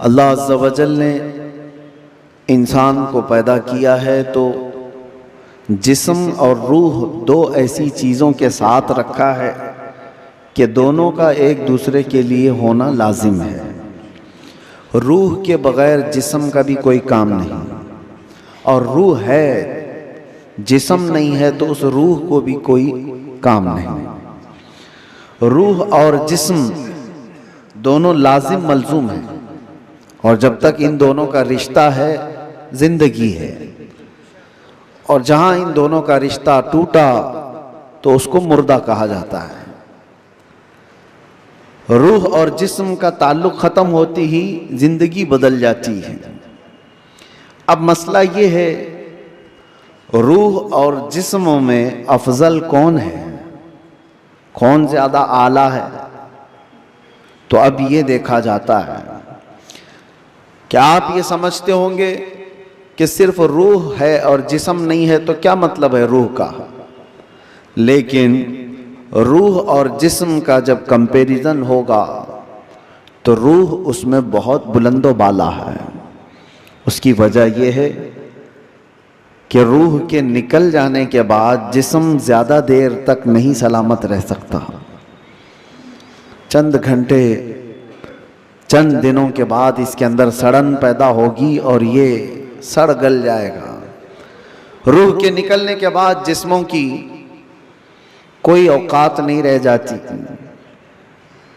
اللہ عز و جل نے انسان کو پیدا کیا ہے تو جسم اور روح دو ایسی چیزوں کے ساتھ رکھا ہے کہ دونوں کا ایک دوسرے کے لیے ہونا لازم ہے۔ روح کے بغیر جسم کا بھی کوئی کام نہیں، اور روح ہے، جسم نہیں ہے تو اس روح کو بھی کوئی کام نہیں۔ روح اور جسم دونوں لازم ملزوم ہیں، اور جب تک ان دونوں کا رشتہ ہے زندگی ہے، اور جہاں ان دونوں کا رشتہ ٹوٹا تو اس کو مردہ کہا جاتا ہے۔ روح اور جسم کا تعلق ختم ہوتی ہی زندگی بدل جاتی ہے۔ اب مسئلہ یہ ہے روح اور جسم میں افضل کون ہے، کون زیادہ اعلیٰ ہے؟ تو اب یہ دیکھا جاتا ہے کہ آپ یہ سمجھتے ہوں گے کہ صرف روح ہے اور جسم نہیں ہے، تو کیا مطلب ہے روح کا؟ لیکن روح اور جسم کا جب کمپیریزن ہوگا تو روح اس میں بہت بلند و بالا ہے۔ اس کی وجہ یہ ہے کہ روح کے نکل جانے کے بعد جسم زیادہ دیر تک نہیں سلامت رہ سکتا۔ چند گھنٹے، چند دنوں کے بعد اس کے اندر سڑن پیدا ہوگی اور یہ سڑ گل جائے گا۔ روح کے نکلنے کے بعد جسموں کی کوئی اوقات نہیں رہ جاتی،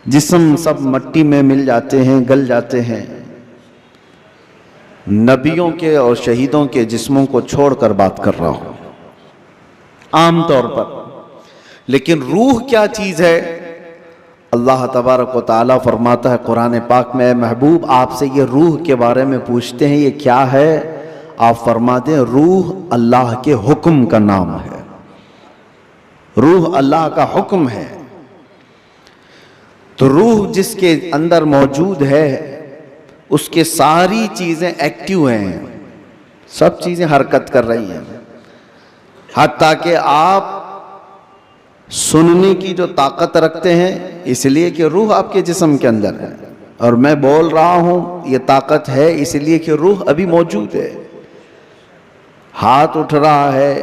جسم سب مٹی میں مل جاتے ہیں، گل جاتے ہیں۔ نبیوں کے اور شہیدوں کے جسموں کو چھوڑ کر بات کر رہا ہوں عام طور پر۔ لیکن روح کیا چیز ہے؟ اللہ تبارک و تعالیٰ فرماتا ہے قرآن پاک میں، اے محبوب آپ سے یہ روح کے بارے میں پوچھتے ہیں یہ کیا ہے؟ آپ فرما دیں روح اللہ کے حکم کا نام ہے۔ روح اللہ کا حکم ہے۔ تو روح جس کے اندر موجود ہے اس کے ساری چیزیں ایکٹیو ہیں، سب چیزیں حرکت کر رہی ہیں، حتیٰ کہ آپ سننے کی جو طاقت رکھتے ہیں اس لیے کہ روح آپ کے جسم کے اندر ہے، اور میں بول رہا ہوں یہ طاقت ہے اس لیے کہ روح ابھی موجود ہے۔ ہاتھ اٹھ رہا ہے،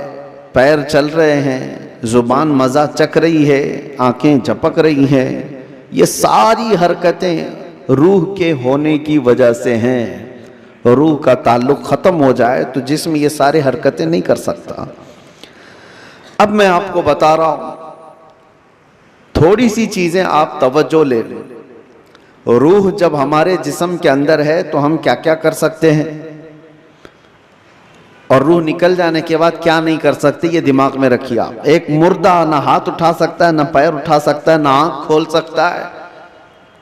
پیر چل رہے ہیں، زبان مزہ چکھ رہی ہے، آنکھیں جھپک رہی ہیں، یہ ساری حرکتیں روح کے ہونے کی وجہ سے ہیں۔ روح کا تعلق ختم ہو جائے تو جسم یہ سارے حرکتیں نہیں کر سکتا۔ اب میں آپ کو بتا رہا ہوں تھوڑی سی چیزیں آپ توجہ لے لیں۔ روح جب ہمارے جسم کے اندر ہے تو ہم کیا کیا کر سکتے ہیں، اور روح نکل جانے کے بعد کیا نہیں کر سکتے، یہ دماغ میں رکھیے آپ۔ ایک مردہ نہ ہاتھ اٹھا سکتا ہے، نہ پیر اٹھا سکتا ہے، نہ آنکھ کھول سکتا ہے،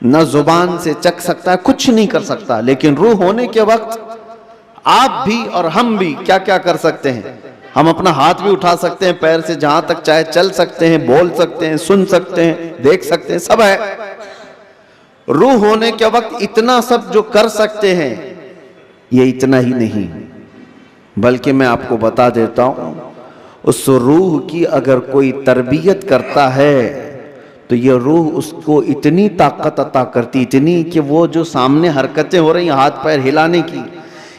نہ زبان سے چکھ سکتا ہے، کچھ نہیں کر سکتا۔ لیکن روح ہونے کے وقت آپ بھی اور ہم بھی کیا کیا کر سکتے ہیں؟ ہم اپنا ہاتھ بھی اٹھا سکتے ہیں، پیر سے جہاں تک چاہے چل سکتے ہیں، بول سکتے ہیں، سن سکتے ہیں، دیکھ سکتے ہیں، سب ہے۔ روح ہونے کے وقت اتنا سب جو کر سکتے ہیں، یہ اتنا ہی نہیں بلکہ میں آپ کو بتا دیتا ہوں اس روح کی اگر کوئی تربیت کرتا ہے تو یہ روح اس کو اتنی طاقت عطا کرتی، اتنی کہ وہ جو سامنے حرکتیں ہو رہی ہیں ہاتھ پیر ہلانے کی،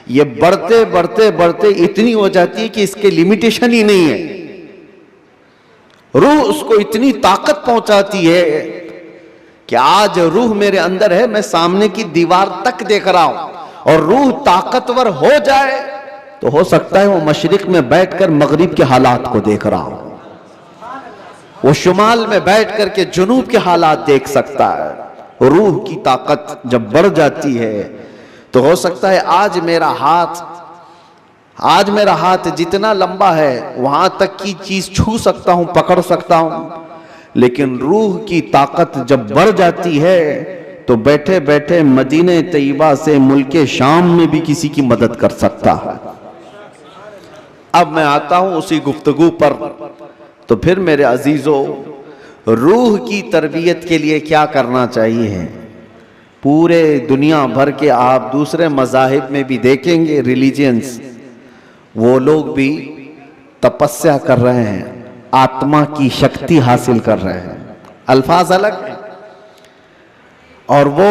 یہ بڑھتے بڑھتے بڑھتے اتنی ہو جاتی ہے کہ اس کے لیمیٹیشن ہی نہیں ہے۔ روح اس کو اتنی طاقت پہنچاتی ہے کہ آج روح میرے اندر ہے، میں سامنے کی دیوار تک دیکھ رہا ہوں، اور روح طاقتور ہو جائے تو ہو سکتا ہے وہ مشرق میں بیٹھ کر مغرب کے حالات کو دیکھ رہا ہوں، وہ شمال میں بیٹھ کر کے جنوب کے حالات دیکھ سکتا ہے۔ روح کی طاقت جب بڑھ جاتی ہے تو ہو سکتا ہے آج میرا ہاتھ جتنا لمبا ہے وہاں تک کی چیز چھو سکتا ہوں، پکڑ سکتا ہوں، لیکن روح کی طاقت جب بڑھ جاتی ہے تو بیٹھے بیٹھے مدینہ طیبہ سے ملک شام میں بھی کسی کی مدد کر سکتا ہے۔ اب میں آتا ہوں اسی گفتگو پر، تو پھر میرے عزیزو روح کی تربیت کے لیے کیا کرنا چاہیے؟ پورے دنیا بھر کے آپ دوسرے مذاہب میں بھی دیکھیں گے، ریلیجنز، وہ لوگ بھی تپسیا کر رہے ہیں، آتما کی شکتی حاصل کر رہے ہیں، الفاظ الگ ہیں، اور وہ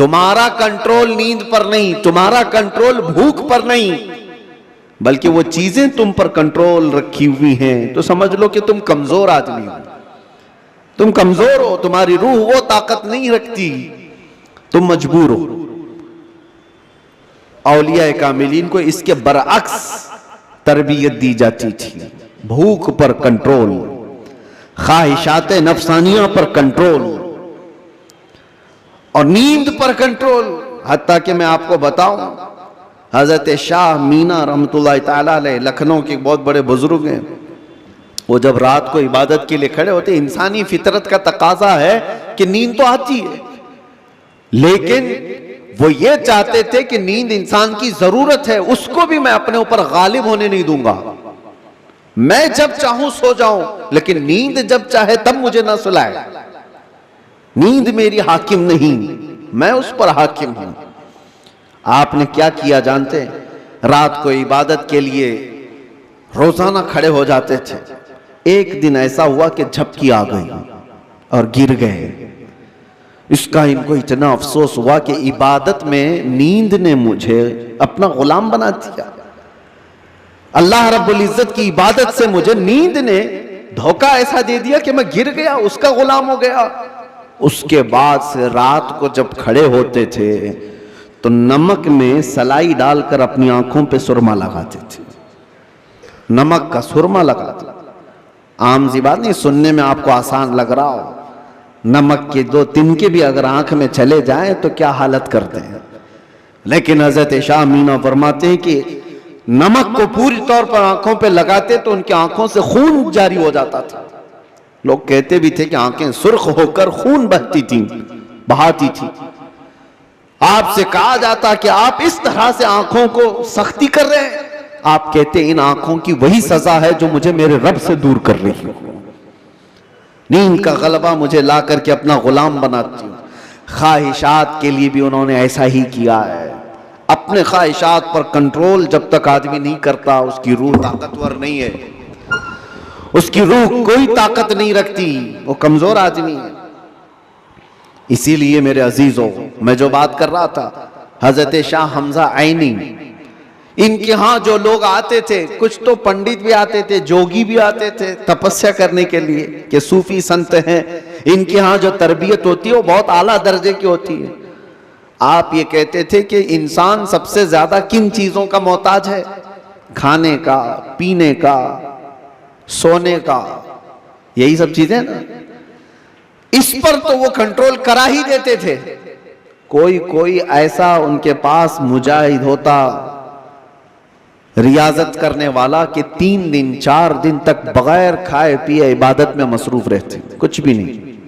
تمہارا کنٹرول نیند پر نہیں، تمہارا کنٹرول بھوک پر نہیں، بلکہ وہ چیزیں تم پر کنٹرول رکھی ہوئی ہیں، تو سمجھ لو کہ تم کمزور آدمی ہو، تم کمزور ہو، تمہاری روح وہ طاقت نہیں رکھتی، تم مجبور ہو۔ اولیاء کاملین کو اس کے برعکس تربیت دی جاتی تھی، بھوک پر کنٹرول، خواہشات نفسانیہ پر کنٹرول اور نیند پر کنٹرول۔ حتیٰ کہ میں آپ کو بتاؤں، حضرت شاہ مینا رحمت اللہ تعالیٰ علیہ لکھنؤ کے بہت بڑے بزرگ ہیں، وہ جب رات کو عبادت کے لیے کھڑے ہوتے، انسانی فطرت کا تقاضا ہے کہ نیند تو آتی ہے، لیکن وہ یہ چاہتے تھے کہ نیند انسان کی ضرورت ہے، اس کو بھی میں اپنے اوپر غالب ہونے نہیں دوں گا، میں جب چاہوں سو جاؤں، لیکن نیند جب چاہے تب مجھے نہ سلائے، نیند میری حاکم نہیں، میں اس پر حاکم ہوں۔ آپ نے کیا کیا جانتے ہیں؟ رات کو عبادت کے لیے روزانہ کھڑے ہو جاتے تھے، ایک دن ایسا ہوا کہ جھپکی آ گئی اور گر گئے۔ اس کا ان کو اتنا افسوس ہوا کہ عبادت میں نیند نے مجھے اپنا غلام بنا دیا، اللہ رب العزت کی عبادت سے مجھے نیند نے دھوکہ ایسا دے دیا کہ میں گر گیا، اس کا غلام ہو گیا۔ اس کے بعد سے رات کو جب کھڑے ہوتے تھے تو نمک میں سلائی ڈال کر اپنی آنکھوں پہ سرما لگاتے تھے، نمک کا سرما لگاتے۔ عام سی بات نہیں، سننے میں آپ کو آسان لگ رہا ہو، نمک کے 2 تنکے بھی اگر آنکھ میں چلے جائیں تو کیا حالت کرتے ہیں، لیکن حضرت شاہ مینا فرماتے ہیں کہ نمک کو پوری طور پر آنکھوں پہ لگاتے تو ان کی آنکھوں سے خون جاری ہو جاتا تھا۔ لوگ کہتے بھی تھے کہ آنکھیں سرخ ہو کر خون بہتی تھیں، بہاتی تھی۔ آپ سے کہا جاتا کہ آپ اس طرح سے آنکھوں کو سختی کر رہے ہیں، آپ کہتے ان آنکھوں کی وہی سزا ہے جو مجھے میرے رب سے دور کر رہی ہے، نیند کا غلبہ مجھے لا کر کے اپنا غلام بناتی ہوں۔ خواہشات کے لیے بھی انہوں نے ایسا ہی کیا ہے، اپنے خواہشات پر کنٹرول جب تک آدمی نہیں کرتا اس کی روح طاقتور نہیں ہے، اس کی روح کوئی طاقت نہیں رکھتی، وہ کمزور آدمی ہے۔ اسی لیے میرے عزیزوں، میں جو بات کر رہا تھا، حضرت شاہ حمزہ عینی، ان کے ہاں جو لوگ آتے تھے، کچھ تو پنڈت بھی آتے تھے، جوگی بھی آتے تھے تپسیا کرنے کے لیے کہ صوفی سنت ہیں، ان کے ہاں جو تربیت ہوتی ہے وہ بہت اعلیٰ درجے کی ہوتی ہے۔ آپ یہ کہتے تھے کہ انسان سب سے زیادہ کن چیزوں کا محتاج ہے؟ کھانے کا، پینے کا، سونے کا، یہی سب چیزیں نا، اس پر تو وہ کنٹرول کرا ہی دیتے تھے۔ کوئی ایسا ان کے پاس مجاہد ہوتا، ریاضت کرنے والا، کہ 3 دن 4 دن تک بغیر کھائے پیے عبادت میں مصروف رہتے، کچھ بھی نہیں۔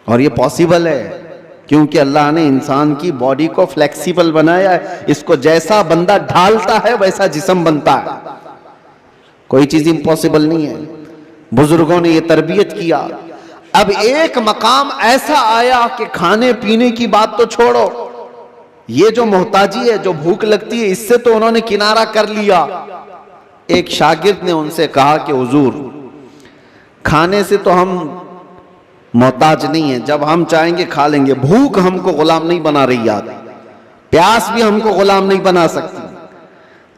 اور یہ پاسبل ہے کیونکہ اللہ نے انسان کی باڈی کو فلیکسیبل بنایا ہے، اس کو جیسا بندہ ڈھالتا ہے ویسا جسم بنتا ہے، کوئی چیز امپاسبل نہیں ہے۔ بزرگوں نے یہ تربیت کیا۔ اب ایک مقام ایسا آیا کہ کھانے پینے کی بات تو چھوڑو، یہ جو محتاجی ہے، جو بھوک لگتی ہے، اس سے تو انہوں نے کنارہ کر لیا۔ ایک شاگرد نے ان سے کہا کہ حضور، کھانے سے تو ہم محتاج نہیں ہیں، جب ہم چاہیں گے کھا لیں گے، بھوک ہم کو غلام نہیں بنا رہی، یاد، پیاس بھی ہم کو غلام نہیں بنا سکتی،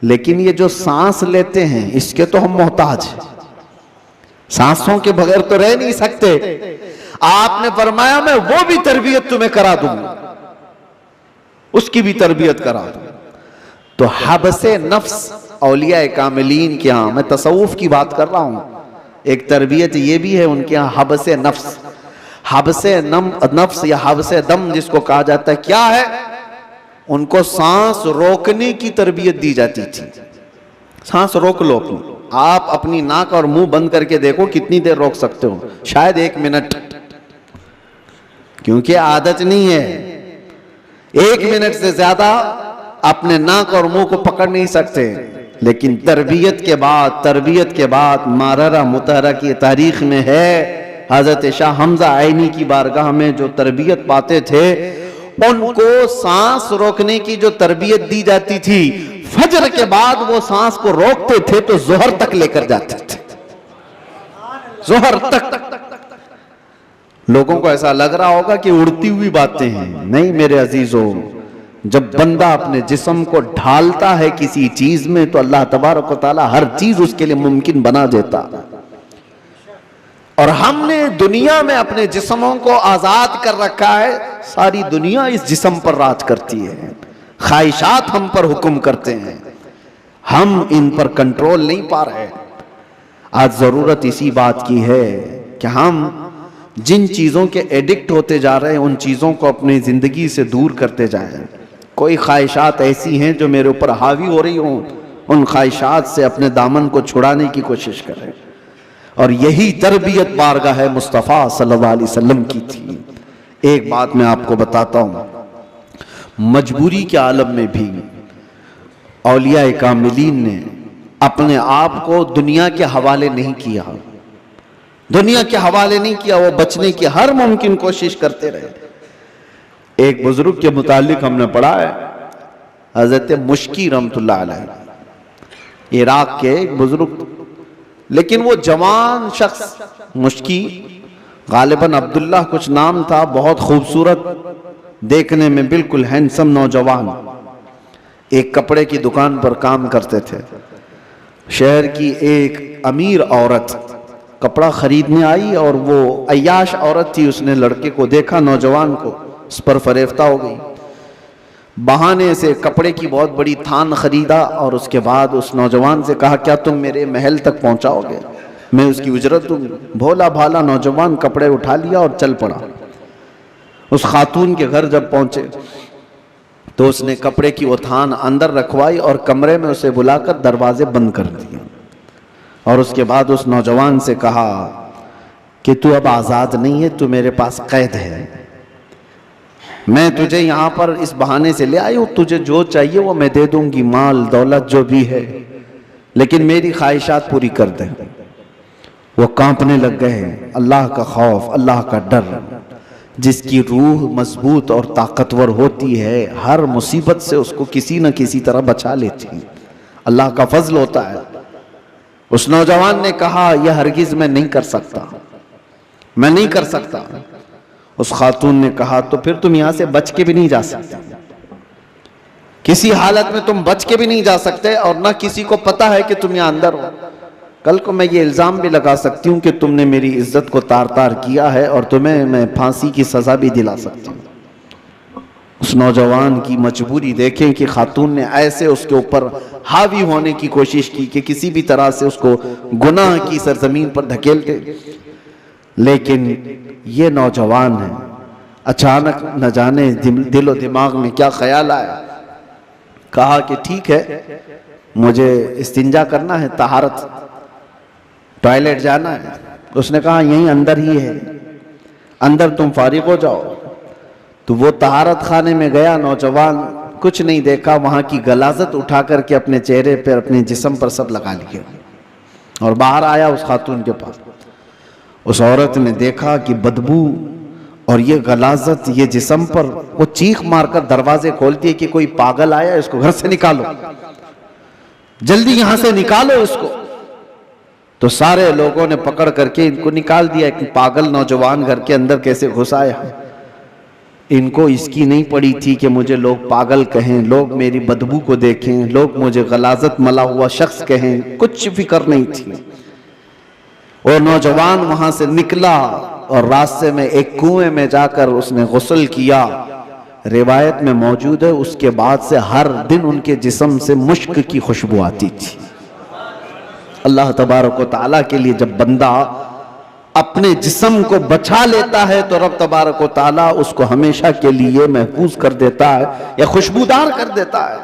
لیکن یہ جو سانس لیتے ہیں اس کے تو ہم محتاج ہیں، سانسوں کے بغیر تو رہ نہیں سکتے۔ آپ نے فرمایا میں وہ بھی تربیت تمہیں کرا دوں گا، اس کی بھی تربیت کرا دوں۔ تو حبس نفس اولیاء کاملین کے ہاں، میں تصوف کی بات کر رہا ہوں، ایک تربیت یہ بھی ہے ان کے ہاں، حبس نفس۔ حبس نفس یا حبس دم جس کو کہا جاتا ہے، کیا ہے؟ ان کو سانس روکنے کی تربیت دی جاتی تھی۔ سانس روک لو اپنی، آپ اپنی ناک اور منہ بند کر کے دیکھو کتنی دیر روک سکتے ہو، شاید 1 منٹ، کیونکہ عادت نہیں ہے، 1 منٹ سے زیادہ اپنے ناک اور منہ کو پکڑ نہیں سکتے۔ لیکن تربیت کے بعد ماررہ مطہرہ کی تاریخ میں ہے، حضرت شاہ حمزہ عینی کی بارگاہ میں جو تربیت پاتے تھے، ان کو سانس روکنے کی جو تربیت دی جاتی تھی، فجر کے بعد وہ سانس کو روکتے تھے تو ظہر تک لے کر جاتے تھے، ظہر تک۔ لوگوں کو ایسا لگ رہا ہوگا کہ اڑتی ہوئی باتیں ہیں، نہیں میرے عزیزوں، جب بندہ اپنے جسم کو ڈھالتا ہے کسی چیز میں تو اللہ تبارک و تعالی ہر چیز اس کے لیے ممکن بنا دیتا ہے۔ اور ہم نے دنیا میں اپنے جسموں کو آزاد کر رکھا ہے، ساری دنیا اس جسم پر راج کرتی ہے، خواہشات ہم پر حکم کرتے ہیں، ہم ان پر کنٹرول نہیں پا رہے۔ آج ضرورت اسی بات کی ہے کہ ہم جن چیزوں کے ایڈکٹ ہوتے جا رہے ہیں ان چیزوں کو اپنی زندگی سے دور کرتے جائیں۔ کوئی خواہشات ایسی ہیں جو میرے اوپر حاوی ہو رہی ہوں، ان خواہشات سے اپنے دامن کو چھڑانے کی کوشش کریں، اور یہی تربیت بارگاہ مصطفیٰ صلی اللہ علیہ وسلم کی تھی۔ ایک بات میں آپ کو بتاتا ہوں، مجبوری کے عالم میں بھی اولیاء کاملین نے اپنے آپ کو دنیا کے حوالے نہیں کیا، دنیا کے حوالے نہیں کیا، وہ بچنے کی ہر ممکن کوشش کرتے رہے۔ ایک بزرگ کے متعلق ہم نے پڑھا ہے، حضرت مشکی رحمت اللہ علیہ، عراق کے ایک بزرگ، لیکن وہ جوان شخص، مشکی غالباً عبداللہ کچھ نام تھا، بہت خوبصورت، دیکھنے میں بالکل ہینسم نوجوان، ایک کپڑے کی دکان پر کام کرتے تھے۔ شہر کی ایک امیر عورت کپڑا خریدنے آئی اور وہ عیاش عورت تھی، اس نے لڑکے کو دیکھا، نوجوان کو، اس پر فریفتہ ہو گئی، بہانے سے کپڑے کی بہت بڑی تھان خریدا اور اس کے بعد اس نوجوان سے کہا کیا تم میرے محل تک پہنچاؤ گے، میں اس کی اجرت دوں گی۔ بھولا بھالا نوجوان کپڑے اٹھا لیا اور چل پڑا۔ اس خاتون کے گھر جب پہنچے تو اس نے کپڑے کی وہ تھان اندر رکھوائی اور کمرے میں اسے بلا کر دروازے بند کر دیے، اور اس کے بعد اس نوجوان سے کہا کہ تو اب آزاد نہیں ہے، تو میرے پاس قید ہے، میں تجھے یہاں پر اس بہانے سے لے آئی ہوں، تجھے جو چاہیے وہ میں دے دوں گی، مال دولت جو بھی ہے، لیکن میری خواہشات پوری کر دے۔ وہ کانپنے لگ گئے۔ اللہ کا خوف، اللہ کا ڈر، جس کی روح مضبوط اور طاقتور ہوتی ہے ہر مصیبت سے اس کو کسی نہ کسی طرح بچا لیتی، اللہ کا فضل ہوتا ہے۔ اس نوجوان نے کہا یہ ہرگز میں نہیں کر سکتا، میں نہیں کر سکتا۔ اس خاتون نے کہا تو پھر تم یہاں سے بچ کے بھی نہیں جا سکتے، کسی حالت میں تم بچ کے بھی نہیں جا سکتے، اور نہ کسی کو پتا ہے کہ تم یہاں اندر ہو۔ کل کو میں یہ الزام بھی لگا سکتی ہوں کہ تم نے میری عزت کو تار تار کیا ہے اور تمہیں میں پھانسی کی سزا بھی دلا سکتی ہوں۔ اس نوجوان کی مجبوری دیکھیں کہ خاتون نے ایسے اس کے اوپر حاوی ہونے کی کوشش کی کہ کسی بھی طرح سے اس کو گناہ کی سرزمین پر دھکیل دے، لیکن یہ نوجوان ہے، اچانک نہ جانے دل و دماغ میں کیا خیال آیا، کہا کہ ٹھیک ہے مجھے استنجا کرنا ہے، طہارت، ٹوائلٹ جانا ہے۔ اس نے کہا یہیں اندر ہی ہے، اندر تم فارغ ہو جاؤ۔ تو وہ طہارت خانے میں گیا، نوجوان کچھ نہیں دیکھا، وہاں کی غلاظت اٹھا کر کے اپنے چہرے پر، اپنے جسم پر سب لگا لیا، اور باہر آیا اس خاتون کے پاس۔ اس عورت نے دیکھا کہ بدبو اور یہ غلاظت یہ جسم پر، وہ چیخ مار کر دروازے کھولتی ہے کہ کوئی پاگل آیا، اس کو گھر سے نکالو، جلدی یہاں سے نکالو اس کو۔ تو سارے لوگوں نے پکڑ کر کے ان کو نکال دیا کہ پاگل نوجوان گھر کے اندر کیسے گھس آیا۔ ان کو اس کی نہیں پڑی تھی کہ مجھے لوگ پاگل کہیں، لوگ میری بدبو کو دیکھیں، لوگ مجھے غلاظت ملا ہوا شخص کہیں، کچھ فکر نہیں تھی۔ اور نوجوان وہاں سے نکلا اور راستے میں ایک کنویں میں جا کر اس نے غسل کیا۔ روایت میں موجود ہے اس کے بعد سے ہر دن ان کے جسم سے مشک کی خوشبو آتی تھی۔ اللہ تبارک و تعالیٰ کے لیے جب بندہ اپنے جسم کو بچا لیتا ہے تو رب تبارک و تعالیٰ اس کو ہمیشہ کے لیے محفوظ کر دیتا ہے یا خوشبودار کر دیتا ہے۔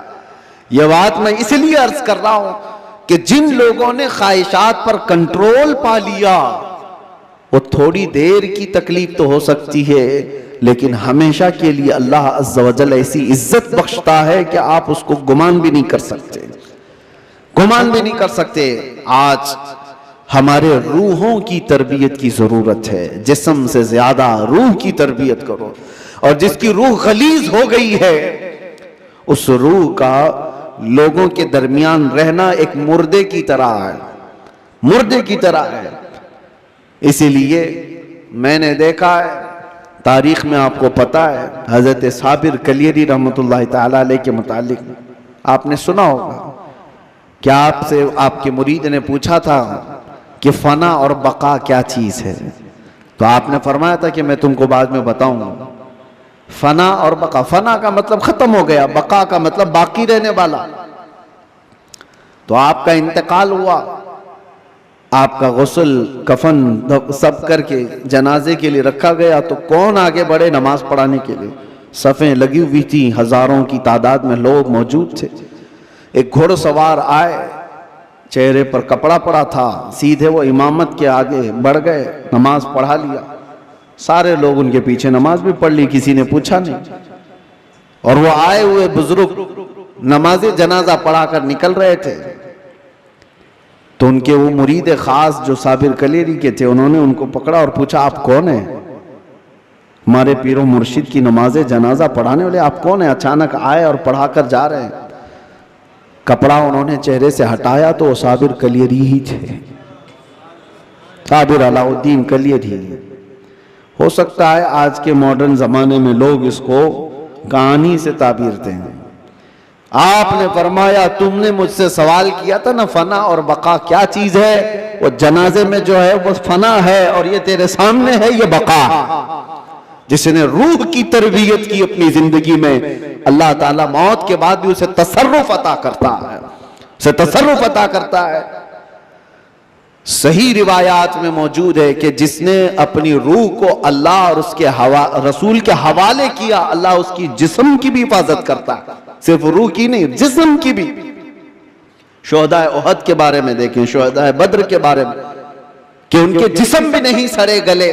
یہ بات میں اس لیے عرض کر رہا ہوں کہ جن لوگوں نے خواہشات پر کنٹرول پا لیا، وہ تھوڑی دیر کی تکلیف تو ہو سکتی ہے لیکن ہمیشہ کے لیے اللہ عز و جل ایسی عزت بخشتا ہے کہ آپ اس کو گمان بھی نہیں کر سکتے، گمان بھی نہیں کر سکتے۔ آج ہمارے روحوں کی تربیت کی ضرورت ہے، جسم سے زیادہ روح کی تربیت کرو، اور جس کی روح غلیظ ہو گئی ہے اس روح کا لوگوں کے درمیان رہنا ایک مردے کی طرح ہے، مردے کی طرح ہے۔ اسی لیے میں نے دیکھا ہے تاریخ میں، آپ کو پتا ہے حضرت صابر کلیری رحمۃ اللہ تعالی علیہ کے متعلق آپ نے سنا ہوگا کہ آپ سے آپ کے مرید نے پوچھا تھا کہ فنا اور بقا کیا چیز ہے، تو آپ نے فرمایا تھا کہ میں تم کو بعد میں بتاؤں گا۔ فنا اور بقا، فنا کا مطلب ختم ہو گیا، بقا کا مطلب باقی رہنے والا۔ تو آپ کا انتقال ہوا، آپ کا غسل کفن سب کر کے جنازے کے لیے رکھا گیا، تو کون آگے بڑھے نماز پڑھانے کے لیے؟ صفیں لگی ہوئی تھی، ہزاروں کی تعداد میں لوگ موجود تھے۔ ایک گھوڑ سوار آئے، چہرے پر کپڑا پڑا تھا، سیدھے وہ امامت کے آگے بڑھ گئے، نماز پڑھا لیا۔ سارے لوگ ان کے پیچھے نماز بھی پڑھ لی، کسی نے پوچھا نہیں۔ اور وہ آئے ہوئے بزرگ نماز جنازہ پڑھا کر نکل رہے تھے، تو ان کے وہ مرید خاص جو صابر کلیری کے تھے، انہوں نے ان کو پکڑا اور پوچھا آپ کون ہیں؟ ہمارے پیر و مرشد کی نماز جنازہ پڑھانے والے آپ کون ہیں؟ اچانک آئے اور پڑھا کر جا رہے ہیں۔ کپڑا انہوں نے چہرے سے ہٹایا تو وہ صابر کلیری ہی تھے، صابر علاء الدین کلیری۔ ہو سکتا ہے آج کے ماڈرن زمانے میں لوگ اس کو کہانی سے تعبیر دیں۔ آپ نے فرمایا تم نے مجھ سے سوال کیا تھا نا فنا اور بقا کیا چیز ہے، وہ جنازے میں جو ہے وہ فنا ہے، اور یہ تیرے سامنے ہے یہ بقا۔ جس نے روح کی تربیت کی اپنی زندگی میں، اللہ تعالیٰ موت کے بعد بھی اسے تصرف عطا کرتا ہے، اسے تصرف عطا کرتا ہے۔ صحیح روایات میں موجود ہے کہ جس نے اپنی روح کو اللہ اور اس کے رسول کے حوالے کیا، اللہ اس کی جسم کی بھی حفاظت کرتا ہے، صرف روح کی نہیں، جسم کی بھی۔ شہداء احد کے بارے میں دیکھیں، شہداء بدر کے بارے میں، کہ ان کے جسم بھی نہیں سڑے گلے،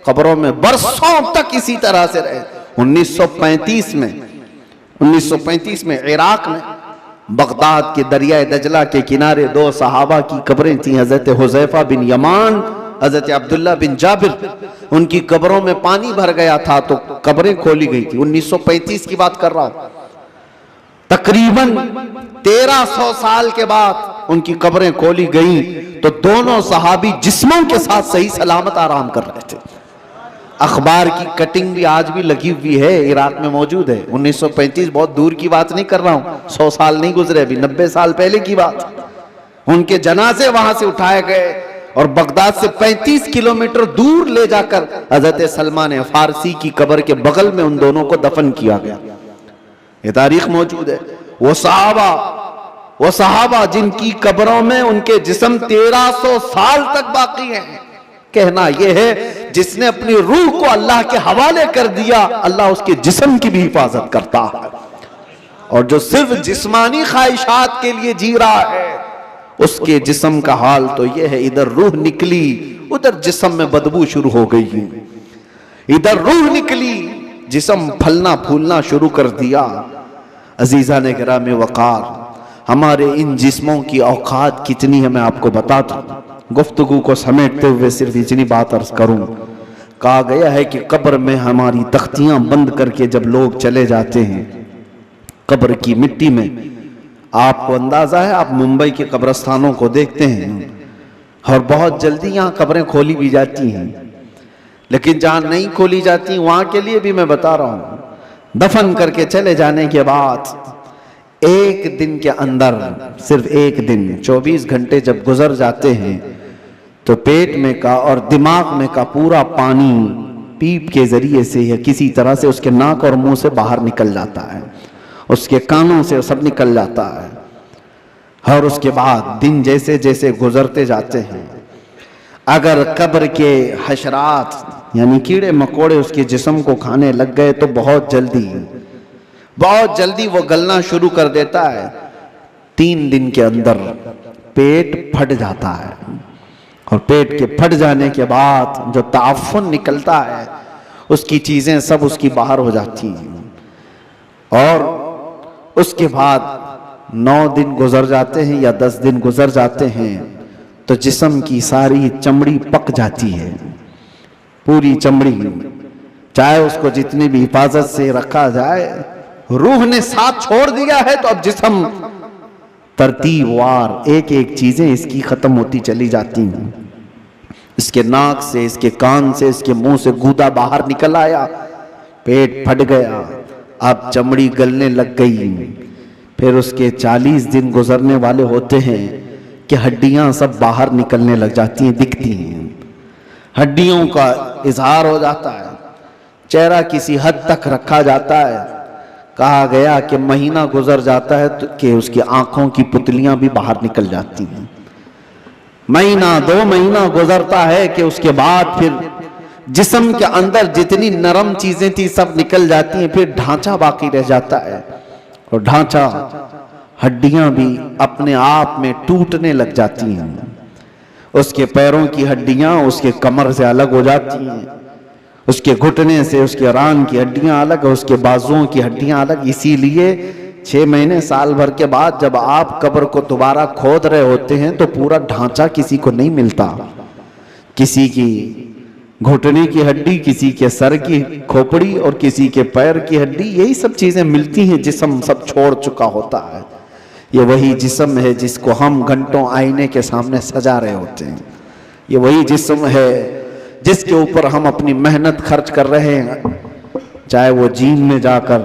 قبروں میں برسوں تک اسی طرح سے رہے۔ 1935 میں عراق میں بغداد کے دریائے دجلہ کے کنارے دو صحابہ کی قبریں تھیں، حضرت حذیفہ بن یمان، حضرت عبداللہ بن جابر۔ ان کی قبروں میں پانی بھر گیا تھا تو قبریں کھولی گئی تھی۔ 1935 کی بات کر رہا ہوں، تقریباً 1300 سال کے بعد ان کی قبریں کھولی گئیں تو دونوں صحابی جسموں کے ساتھ صحیح سلامت آرام کر رہے تھے۔ اخبار کی کٹنگ بھی آج بھی لگی ہوئی ہے، عراق میں موجود ہے۔ 1935 بہت دور کی بات نہیں کر رہا ہوں، 100 سال نہیں گزرے، ابھی 90 سال پہلے کی بات۔ ان کے جنازے وہاں سے اٹھائے گئے اور بغداد سے 35 کلومیٹر دور لے جا کر حضرت سلمان فارسی کی قبر کے بغل میں ان دونوں کو دفن کیا گیا۔ یہ تاریخ موجود ہے۔ وہ صحابہ جن کی قبروں میں ان کے جسم 1300 سال تک باقی ہیں، کہنا یہ ہے جس نے اپنی روح کو اللہ کے حوالے کر دیا، اللہ اس کے جسم کی بھی حفاظت کرتا ہے۔ اور جو صرف جسمانی خواہشات کے لیے جی رہا ہے، اس کے جسم کا حال تو یہ ہے، ادھر روح نکلی ادھر جسم میں بدبو شروع ہو گئی، ادھر روح نکلی جسم پھلنا پھولنا شروع کر دیا۔ عزیزان کرام وقار، ہمارے ان جسموں کی اوقات کتنی ہے میں آپ کو بتاتا ہوں۔ گفتگو کو سمیٹتے ہوئے صرف اتنی بات عرض کروں، کہا گیا ہے کہ قبر میں ہماری تختیاں بند کر کے جب لوگ چلے جاتے ہیں قبر کی مٹی میں، آپ کو اندازہ ہے، آپ ممبئی کے قبرستانوں کو دیکھتے ہیں اور بہت جلدی یہاں قبریں کھولی بھی جاتی ہیں، لیکن جہاں نہیں کھولی جاتی وہاں کے لیے بھی میں بتا رہا ہوں، دفن کر کے چلے جانے کے بعد ایک دن کے اندر، صرف ایک دن 24 گھنٹے جب گزر جاتے ہیں تو پیٹ میں کا اور دماغ میں کا پورا پانی پیپ کے ذریعے سے یا کسی طرح سے اس کے ناک اور منہ سے باہر نکل جاتا ہے، اس کے کانوں سے سب نکل جاتا ہے۔ اور اس کے بعد دن جیسے جیسے گزرتے جاتے ہیں، اگر قبر کے حشرات یعنی کیڑے مکوڑے اس کے جسم کو کھانے لگ گئے تو بہت جلدی وہ گلنا شروع کر دیتا ہے۔ 3 دن کے اندر پیٹ پھٹ جاتا ہے، اور پیٹ کے پھٹ جانے کے بعد جو تعفن نکلتا ہے اس کی چیزیں سب اس کی باہر ہو جاتی ہیں، اور اس کے بعد 9 دن گزر جاتے ہیں یا 10 دن گزر جاتے ہیں تو جسم کی ساری چمڑی پک جاتی ہے، پوری چمڑی، چاہے اس کو جتنی بھی حفاظت سے رکھا جائے، روح نے ساتھ چھوڑ دیا ہے تو اب جسم ترتیب وار ایک ایک چیزیں اس کی ختم ہوتی چلی جاتی ہیں۔ اس کے ناک سے، اس کے کان سے، اس کے منہ سے گودا باہر نکل آیا، پیٹ پھٹ گیا، اب چمڑی گلنے لگ گئی۔ پھر اس کے 40 دن گزرنے والے ہوتے ہیں کہ ہڈیاں سب باہر نکلنے لگ جاتی ہیں، دکھتی ہیں، ہڈیوں کا اظہار ہو جاتا ہے، چہرہ کسی حد تک رکھا جاتا ہے۔ کہا گیا کہ مہینہ گزر جاتا ہے کہ اس کی آنکھوں کی پتلیاں بھی باہر نکل جاتی ہیں، مہینہ 2 مہینہ گزرتا ہے کہ اس کے بعد پھر جسم کے اندر جتنی نرم چیزیں تھی سب نکل جاتی ہیں، پھر ڈھانچہ باقی رہ جاتا ہے، اور ڈھانچہ، ہڈیاں بھی اپنے آپ میں ٹوٹنے لگ جاتی ہیں۔ اس کے پیروں کی ہڈیاں اس کے کمر سے الگ ہو جاتی ہیں، اس کے گھٹنے سے اس کے ران کی ہڈیاں الگ، اس کے بازوؤں کی ہڈیاں الگ۔ اسی لیے 6 مہینے سال بھر کے بعد جب آپ قبر کو دوبارہ کھود رہے ہوتے ہیں تو پورا ڈھانچہ کسی کو نہیں ملتا، کسی کی گھٹنے کی ہڈی، کسی کے سر کی کھوپڑی اور کسی کے پیر کی ہڈی، یہی سب چیزیں ملتی ہیں، جسم سب چھوڑ چکا ہوتا ہے۔ یہ وہی جسم ہے جس کو ہم گھنٹوں آئینے کے سامنے سجا رہے ہوتے ہیں، یہ وہی جسم ہے جس کے اوپر ہم اپنی محنت خرچ کر رہے ہیں، چاہے وہ جیم میں جا کر،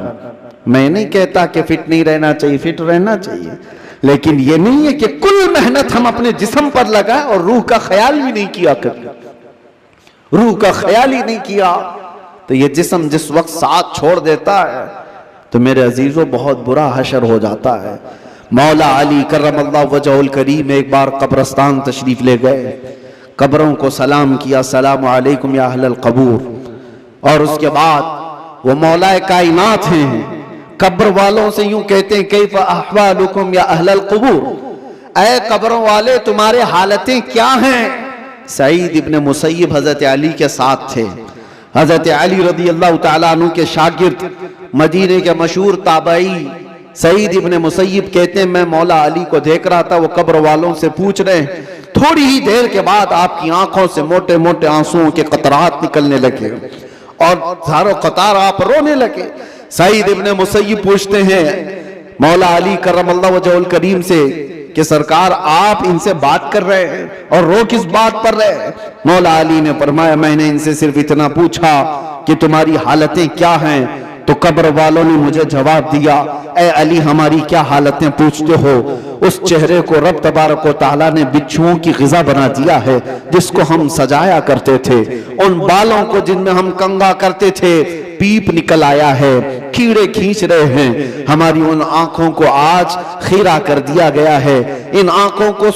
میں نہیں کہتا کہ فٹ نہیں رہنا چاہیے، فٹ رہنا چاہیے، لیکن یہ نہیں ہے کہ کل محنت ہم اپنے جسم پر لگائیں اور روح کا خیال بھی نہیں کیا کریں، روح کا خیال ہی نہیں کیا تو یہ جسم جس وقت ساتھ چھوڑ دیتا ہے تو میرے عزیزوں بہت برا حشر ہو جاتا ہے۔ مولا علی کرم اللہ وجہہ الکریم ایک بار قبرستان تشریف لے گئے، قبروں کو سلام کیا، السلام علیکم یا اہل القبور، اور اس کے بعد وہ مولا کائنات ہیں، قبر والوں سے یوں کہتے ہیں کیف احوالکم یا اہل القبور، اے قبروں والے تمہارے حالتیں کیا ہیں؟ سعید ابن مسیب حضرت علی کے ساتھ تھے، حضرت علی رضی اللہ تعالیٰ عنہ کے شاگرد، مدینے کے مشہور تابعی سعید ابن مسیب کہتے ہیں میں مولا علی کو دیکھ رہا تھا، وہ قبر والوں سے پوچھ رہے ہیں، تھوڑی ہی دیر کے بعد آپ کی آنکھوں سے موٹے موٹے آنسوؤں کے قطرات نکلنے لگے اور ہزاروں قطار آپ رونے لگے۔ سعید ابن مسیب پوچھتے ہیں مولا علی کرم اللہ وجہہ الکریم سے کہ سرکار آپ ان سے بات کر رہے ہیں اور رو کس بات پر رہے ہیں؟ مولا علی نے فرمایا میں نے ان سے صرف اتنا پوچھا کہ تمہاری حالتیں کیا ہیں، تو قبر والوں نے مجھے جواب دیا اے علی ہماری کیا حالتیں پوچھتے ہو، اس چہرے کو رب تبارک و تعالیٰ نے بچھوؤں کی غذا بنا دیا ہے جس کو ہم سجایا کرتے تھے، ان بالوں کو جن میں ہم کنگا کرتے تھے پیپ نکل آیا ہے، کیڑے کھینچ رہے ہیں، ہماری ان آنکھوں کو آج خیرہ کر دیا گیا ہے، ان آنکھوں کو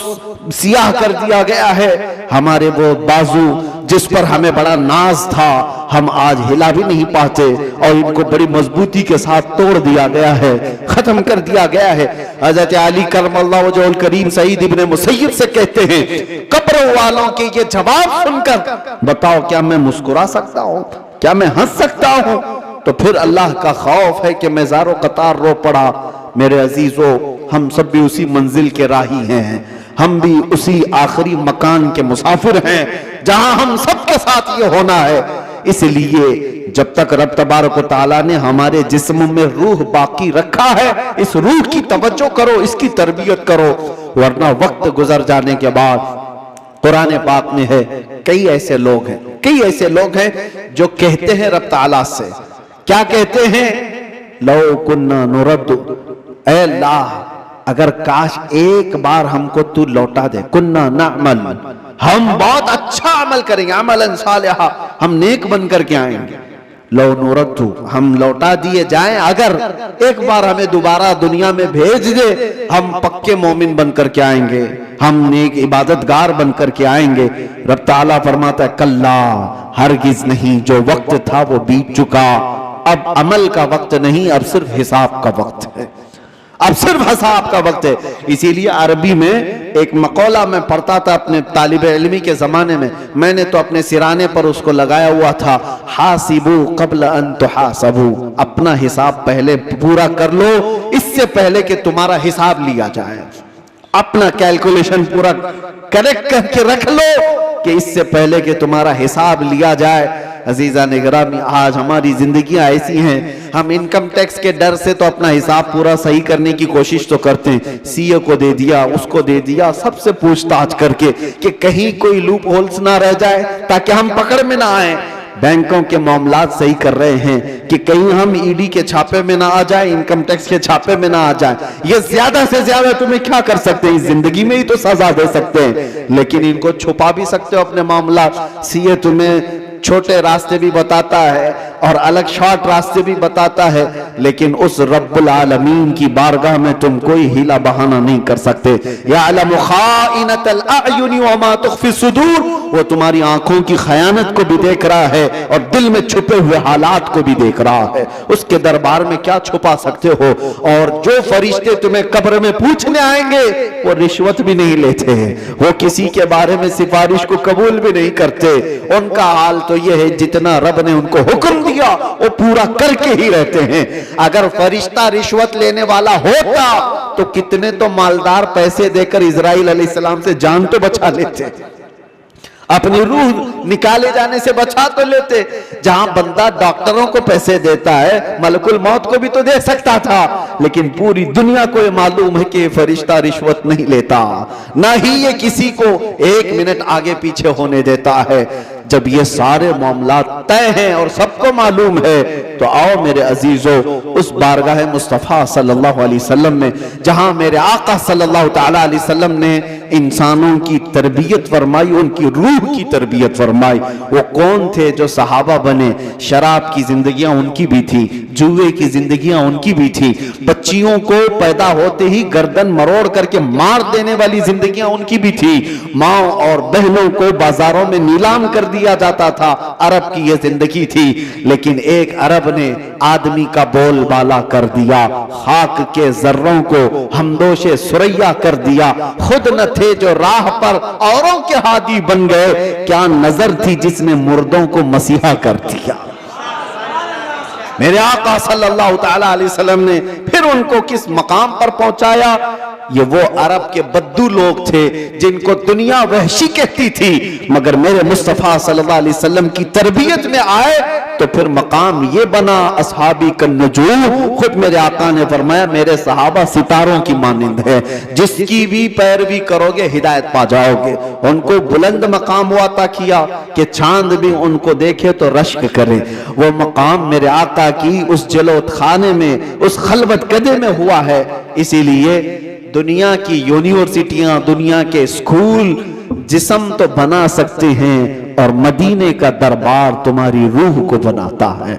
سیاہ کر دیا گیا ہے، ہمارے وہ بازو جس پر ہمیں بڑا ناز تھا ہم آج ہلا بھی نہیں پاتے اور ان کو بڑی مضبوطی کے ساتھ توڑ دیا گیا ہے، ختم کر دیا گیا ہے۔ حضرت علی کرم اللہ وجہہ الکریم سعید ابن مسیب سے کہتے ہیں قبر والوں کے یہ جواب سن کر بتاؤ کیا میں مسکرا سکتا ہوں، کیا میں ہنس سکتا ہوں؟ تو پھر اللہ کا خوف ہے کہ میں زارو قطار رو پڑا۔ میرے عزیزو ہم سب بھی اسی منزل کے راہی ہیں، ہم بھی اسی آخری مکان کے مسافر ہیں جہاں ہم سب کے ساتھ یہ ہونا ہے۔ اس لیے جب تک رب تبارک و تعالیٰ نے ہمارے جسم میں روح باقی رکھا ہے اس روح کی توجہ کرو، اس کی تربیت کرو، ورنہ وقت گزر جانے کے بعد قرآن پاک میں ہے کئی ایسے لوگ ہیں جو کہتے ہیں رب تعالیٰ سے، کیا کہتے ہیں؟ لو کننا نرد، اے اللہ اگر کاش ایک بار ہم کو تو لوٹا دے، کننا نعمل، ہم بہت اچھا عمل کریں گے، عملا صالحا، ہم نیک بن کر کے آئیں گے، لو نورد، ہم لوٹا دیے جائیں، اگر ایک بار ہمیں دوبارہ دنیا میں بھیج دے ہم پکے مومن بن کر کے آئیں گے، ہم نیک عبادتگار بن کر کے آئیں گے۔ رب تعالیٰ فرماتا ہے کلا، ہرگز نہیں، جو وقت تھا وہ بیت چکا، اب عمل کا وقت نہیں، اب صرف حساب کا وقت ہے، اب صرف حساب کا وقت ہے۔ اسی لیے عربی میں ایک مقولہ میں پڑھتا تھا اپنے طالب علمی کے زمانے میں نے تو اپنے سرانے پر اس کو لگایا ہوا تھا، حاسبو قبل ان تحاسبو، اپنا حساب پہلے پورا کر لو اس سے پہلے کہ تمہارا حساب لیا جائے، اپنا کیلکولیشن پورا کریکٹ کر کے رکھ لو کہ اس سے پہلے کہ تمہارا حساب لیا جائے۔ عزیزان گرامی، آج ہماری زندگیاں ایسی ہیں، ہم انکم ٹیکس کے ڈر سے تو اپنا حساب پورا صحیح کرنے کی کوشش تو کرتے ہیں، سی اے کو دے دیا، اس کو دے دیا، سب سے پوچھ تاچھ کر کے کہ کہیں کوئی لوپ ہولز نہ رہ جائے تاکہ ہم پکڑ میں نہ آئیں۔ بینکوں کے معاملات صحیح کر رہے ہیں کہ کہیں ہم ای ڈی کے چھاپے میں نہ آ جائیں، انکم ٹیکس کے چھاپے میں نہ آ جائیں۔ یہ زیادہ سے زیادہ تمہیں کیا کر سکتے ہیں؟ زندگی میں ہی تو سزا دے سکتے ہیں، لیکن ان کو چھپا بھی سکتے ہو اپنے معاملات۔ سی اے تمہیں چھوٹے راستے بھی بتاتا ہے اور الگ شارٹ راستے بھی بتاتا ہے، لیکن اس رب العالمین کی بارگاہ میں تم کوئی ہیلا بہانہ نہیں کر سکتے۔ یعلم خائنۃ الاعین وما تخفی الصدور، وہ تمہاری آنکھوں کی خیانت کو بھی دیکھ رہا ہے اور دل میں چھپے ہوئے حالات کو بھی دیکھ رہا ہے۔ اس کے دربار میں کیا چھپا سکتے ہو؟ اور جو فرشتے تمہیں قبر میں پوچھنے آئیں گے وہ رشوت بھی نہیں لیتے ہیں، وہ کسی کے بارے میں سفارش کو قبول بھی نہیں کرتے۔ ان کا حال تو یہ ہے جتنا رب نے ان کو حکم دیا وہ پورا کر کے ہی رہتے ہیں۔ اگر فرشتہ رشوت لینے والا ہوتا تو کتنے تو مالدار پیسے دے کر اسرائیل علیہ السلام سے جان تو بچا لیتے، اپنی روح نکالے جانے سے بچا تو لیتے۔ جہاں بندہ ڈاکٹروں کو پیسے دیتا ہے، ملک الموت کو بھی تو دے سکتا تھا، لیکن پوری دنیا کو یہ معلوم ہے کہ یہ فرشتہ رشوت نہیں لیتا، نہ ہی یہ کسی کو ایک منٹ آگے پیچھے ہونے دیتا ہے۔ جب یہ سارے معاملات طے ہیں اور سب کو معلوم ہے تو آؤ میرے عزیزو اس بارگاہ مصطفیٰ صلی اللہ علیہ وسلم میں، جہاں میرے آقا صلی اللہ تعالیٰ علیہ وسلم نے انسانوں کی تربیت فرمائی، ان کی روح کی تربیت فرمائی۔ وہ کون تھے جو صحابہ بنے؟ شراب کی زندگیاں ان کی بھی تھی، جوئے کی زندگیاں ان کی بھی تھی، بچیوں کو پیدا ہوتے ہی گردن مروڑ کر کے مار دینے والی زندگیاں ان کی بھی تھی، ماں اور بہنوں کو بازاروں میں نیلام کر دیا جاتا تھا، عرب کی یہ زندگی تھی۔ لیکن ایک عرب نے آدمی کا بول بالا کر دیا، خاک کے ذروں کو ہمدوش سریا کر دیا، خود نہ تھے جو راہ پر اوروں کے ہادی بن گئے، کیا نظر تھی جس نے مردوں کو مسیحا کر دیا۔ میرے آقا صلی اللہ تعالیٰ علیہ وسلم نے پھر ان کو کس مقام پر پہنچایا؟ یہ وہ عرب کے بدو لوگ تھے جن کو دنیا وحشی کہتی تھی، مگر میرے مصطفیٰ صلی اللہ علیہ وسلم کی تربیت میں آئے تو پھر مقام یہ بنا اصحابی کالنجوم۔ خود میرے آقا نے فرمایا میرے صحابہ ستاروں کی مانند ہے، جس کی بھی پیروی کرو گے ہدایت پا جاؤ گے۔ ان کو بلند مقام ہوا عطا کیا کہ چاند بھی ان کو دیکھے تو رشک کرے۔ وہ مقام میرے آقا کی اس جلوت خانے میں، اس خلوت کدے میں ہوا ہے۔ اسی لیے دنیا کی یونیورسٹیاں، دنیا کے اسکول جسم تو بنا سکتے ہیں اور مدینے کا دربار تمہاری روح کو بناتا ہے،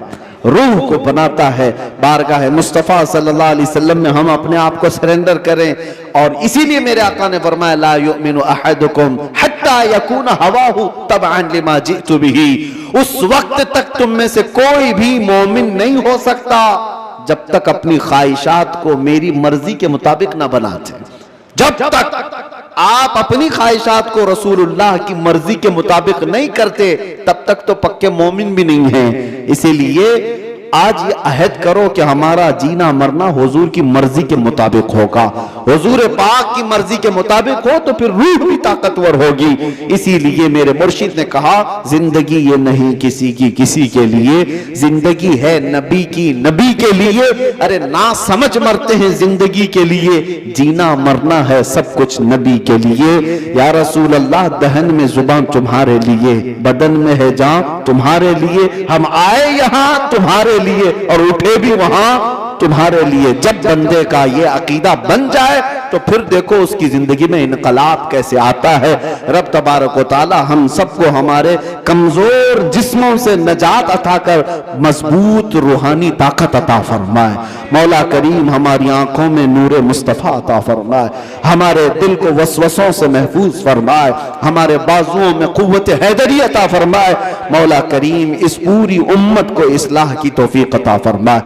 روح کو بناتا ہے۔ بارگاہ مصطفیٰ صلی اللہ علیہ وسلم میں ہم اپنے آپ کو سرنڈر کریں، اور اسی لیے میرے آقا نے فرمایا لا یؤمن احدکم حتی یکون ہواہ تبعا لما جئت بہ، اس وقت تک تم میں سے کوئی بھی مومن نہیں ہو سکتا جب تک اپنی خواہشات کو میری مرضی کے مطابق نہ بناتے۔ جب تک آپ اپنی خواہشات کو رسول اللہ کی مرضی کے مطابق نہیں کرتے تب تک تو پکے مومن بھی نہیں ہیں۔ اسی لیے آج یہ عہد کرو کہ ہمارا جینا مرنا حضور کی مرضی کے مطابق ہوگا، حضور پاک کی مرضی کے مطابق ہو تو پھر روح بھی طاقتور ہوگی۔ اسی لیے میرے مرشد نے کہا زندگی یہ نہیں کسی کی کسی کے لیے، زندگی ہے نبی کی نبی کے لیے۔ ارے نا سمجھ مرتے ہیں زندگی کے لیے، جینا مرنا ہے سب کچھ نبی کے لیے۔ یا رسول اللہ دہن میں زبان تمہارے لیے، بدن میں ہے جان تمہارے لیے، ہم آئے یہاں تمہارے لیے اور اٹھے بھی وہاں تمہارے لیے۔ جب بندے کا یہ عقیدہ بن جائے تو پھر دیکھو اس کی زندگی میں انقلاب کیسے آتا ہے۔ رب تبارک و تعالی ہم سب کو ہمارے کمزور جسموں سے نجات عطا کر مضبوط روحانی طاقت عطا فرمائے۔ مولا کریم ہماری آنکھوں میں نور مصطفیٰ عطا فرمائے، ہمارے دل کو وسوسوں سے محفوظ فرمائے، ہمارے بازوؤں میں قوت حیدری عطا فرمائے۔ مولا کریم اس پوری امت کو اصلاح کی توفیق عطا فرمائے۔